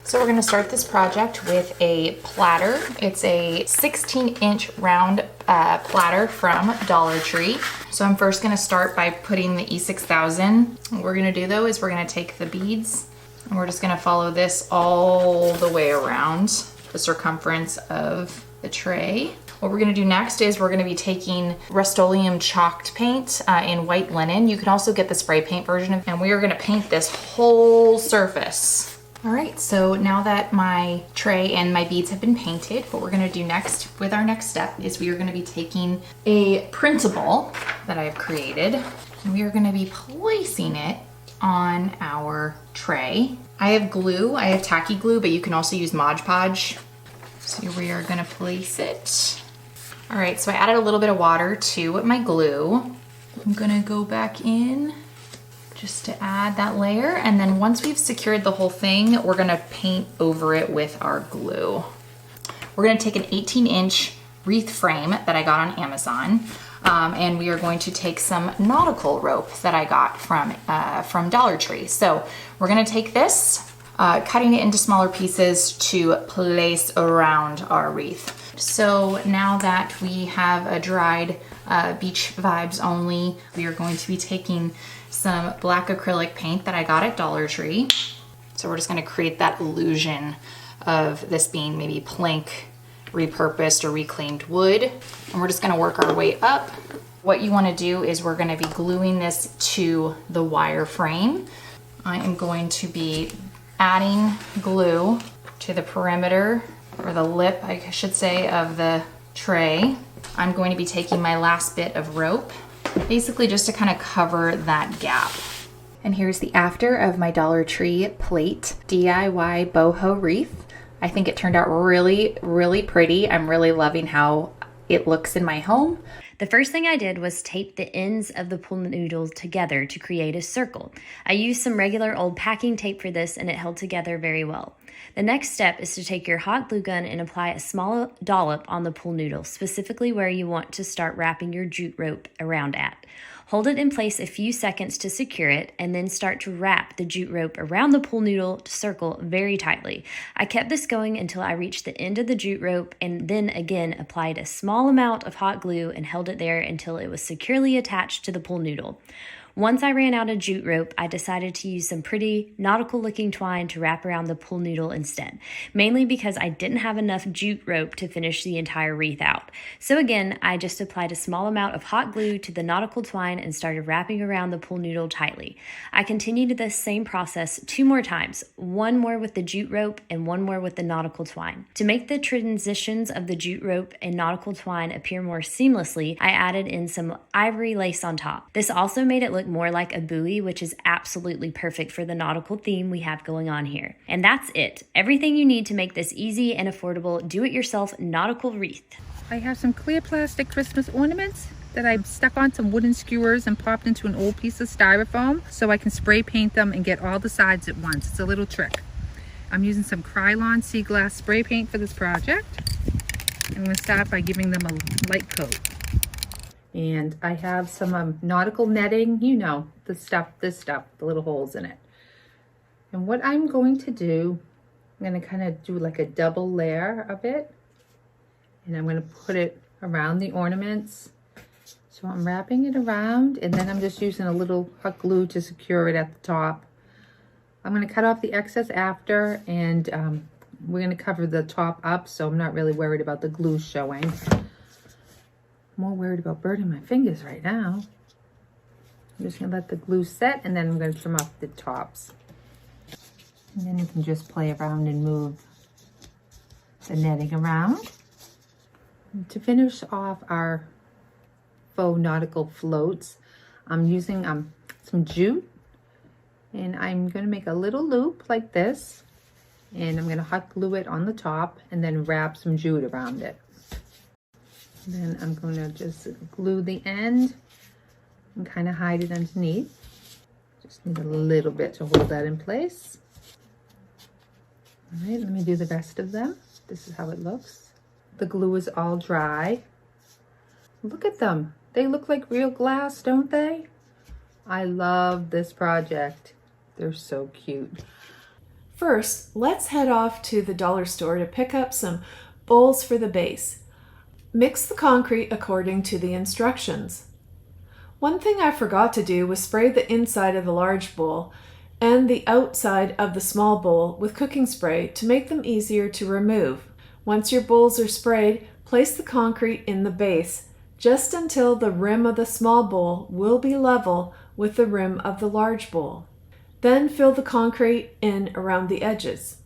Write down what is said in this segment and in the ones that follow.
So we're gonna start this project with a platter. It's a 16-inch round platter from Dollar Tree. So I'm first gonna start by putting the E6000. What we're gonna do though is we're gonna take the beads and we're just gonna follow this all the way around the circumference of the tray. What we're gonna do next is we're gonna be taking Rust-Oleum chalked paint in white linen. You can also get the spray paint version and we are gonna paint this whole surface. All right, so now that my tray and my beads have been painted, what we're gonna do next with our next step is we are gonna be taking a printable that I've created and we are gonna be placing it on our tray. I have glue, I have tacky glue, but you can also use Mod Podge. So we are gonna place it. All right, so I added a little bit of water to my glue. I'm gonna go back in just to add that layer. And then once we've secured the whole thing, we're gonna paint over it with our glue. We're gonna take an 18-inch wreath frame that I got on Amazon. And we are going to take some nautical rope that I got from Dollar Tree. So we're gonna take this, cutting it into smaller pieces to place around our wreath. So now that we have a dried beach vibes only, we are going to be taking some black acrylic paint that I got at Dollar Tree. So we're just gonna create that illusion of this being maybe plank repurposed or reclaimed wood. And we're just gonna work our way up. What you wanna do is we're gonna be gluing this to the wire frame. I am going to be adding glue to the perimeter, or the lip, I should say, of the tray. I'm going to be taking my last bit of rope, basically just to kind of cover that gap. And here's the after of my Dollar Tree plate DIY boho wreath. I think it turned out really, really pretty. I'm really loving how it looks in my home. The first thing I did was tape the ends of the pool noodles together to create a circle. I used some regular old packing tape for this and it held together very well. The next step is to take your hot glue gun and apply a small dollop on the pool noodle, specifically where you want to start wrapping your jute rope around at. Hold it in place a few seconds to secure it and then start to wrap the jute rope around the pool noodle circle very tightly. I kept this going until I reached the end of the jute rope and then again applied a small amount of hot glue and held it there until it was securely attached to the pool noodle. Once I ran out of jute rope, I decided to use some pretty nautical looking twine to wrap around the pool noodle instead, mainly because I didn't have enough jute rope to finish the entire wreath out. So again, I just applied a small amount of hot glue to the nautical twine and started wrapping around the pool noodle tightly. I continued this same process 2 more times, one more with the jute rope and one more with the nautical twine. To make the transitions of the jute rope and nautical twine appear more seamlessly, I added in some ivory lace on top. This also made it look more like a buoy, which is absolutely perfect for the nautical theme we have going on here. And that's it. Everything you need to make this easy and affordable do-it-yourself nautical wreath. I have some clear plastic Christmas ornaments that I stuck on some wooden skewers and popped into an old piece of styrofoam so I can spray paint them and get all the sides at once. It's a little trick. I'm using some Krylon sea glass spray paint for this project. I'm going to start by giving them a light coat. And I have some nautical netting, you know, this stuff, the little holes in it. And what I'm going to do, I'm going to kind of do like a double layer of it. And I'm going to put it around the ornaments. So I'm wrapping it around and then I'm just using a little hot glue to secure it at the top. I'm going to cut off the excess after and we're going to cover the top up, so I'm not really worried about the glue showing. More worried about burning my fingers right now. I'm just gonna let the glue set and then I'm gonna trim off the tops. And then you can just play around and move the netting around. And to finish off our faux nautical floats, I'm using some jute and I'm gonna make a little loop like this and I'm gonna hot glue it on the top and then wrap some jute around it. Then I'm going to just glue the end and kind of hide it underneath. Just need a little bit to hold that in place. All right, let me do the rest of them. This is how it looks. The glue is all dry. Look at them. They look like real glass, don't they? I love this project. They're so cute. First, let's head off to the dollar store to pick up some bowls for the base. Mix the concrete according to the instructions. One thing I forgot to do was spray the inside of the large bowl and the outside of the small bowl with cooking spray to make them easier to remove. Once your bowls are sprayed, place the concrete in the base just until the rim of the small bowl will be level with the rim of the large bowl. Then fill the concrete in around the edges.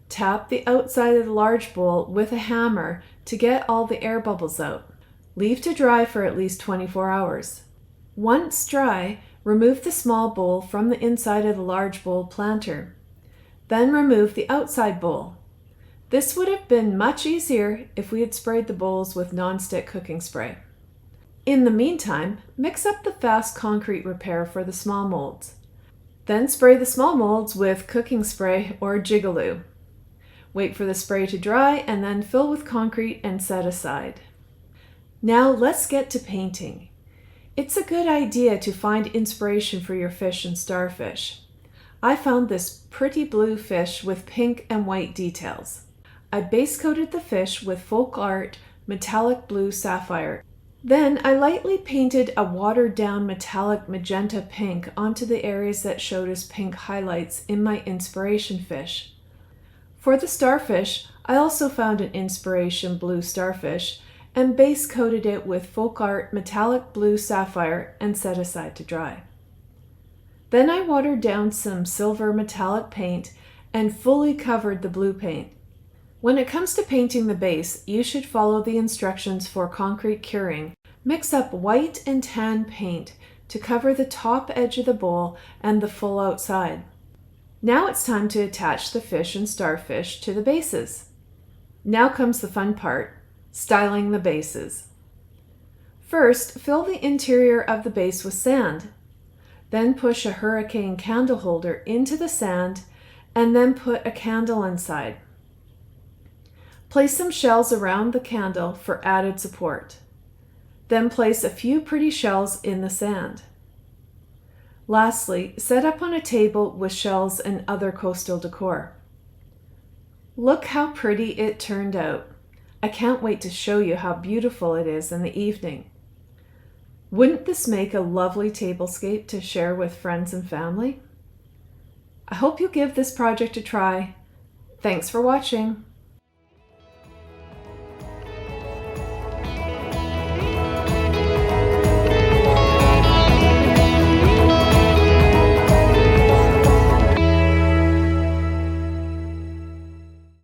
Tap the outside of the large bowl with a hammer to get all the air bubbles out. Leave to dry for at least 24 hours. Once dry, remove the small bowl from the inside of the large bowl planter. Then remove the outside bowl. This would have been much easier if we had sprayed the bowls with non-stick cooking spray. In the meantime, mix up the fast concrete repair for the small molds. Then spray the small molds with cooking spray or jigaloo. Wait for the spray to dry and then fill with concrete and set aside. Now let's get to painting. It's a good idea to find inspiration for your fish and starfish. I found this pretty blue fish with pink and white details. I base coated the fish with Faux art metallic blue sapphire. Then I lightly painted a watered down metallic magenta pink onto the areas that showed as pink highlights in my inspiration fish. For the starfish, I also found an inspiration blue starfish and base coated it with Faux art metallic blue sapphire and set aside to dry. Then I watered down some silver metallic paint and fully covered the blue paint. When it comes to painting the base, you should follow the instructions for concrete curing. Mix up white and tan paint to cover the top edge of the bowl and the full outside. Now it's time to attach the fish and starfish to the bases. Now comes the fun part, styling the bases. First, fill the interior of the base with sand. Then push a hurricane candle holder into the sand and then put a candle inside. Place some shells around the candle for added support. Then place a few pretty shells in the sand. Lastly, set up on a table with shells and other coastal decor. Look how pretty it turned out. I can't wait to show you how beautiful it is in the evening. Wouldn't this make a lovely tablescape to share with friends and family? I hope you'll give this project a try. Thanks for watching.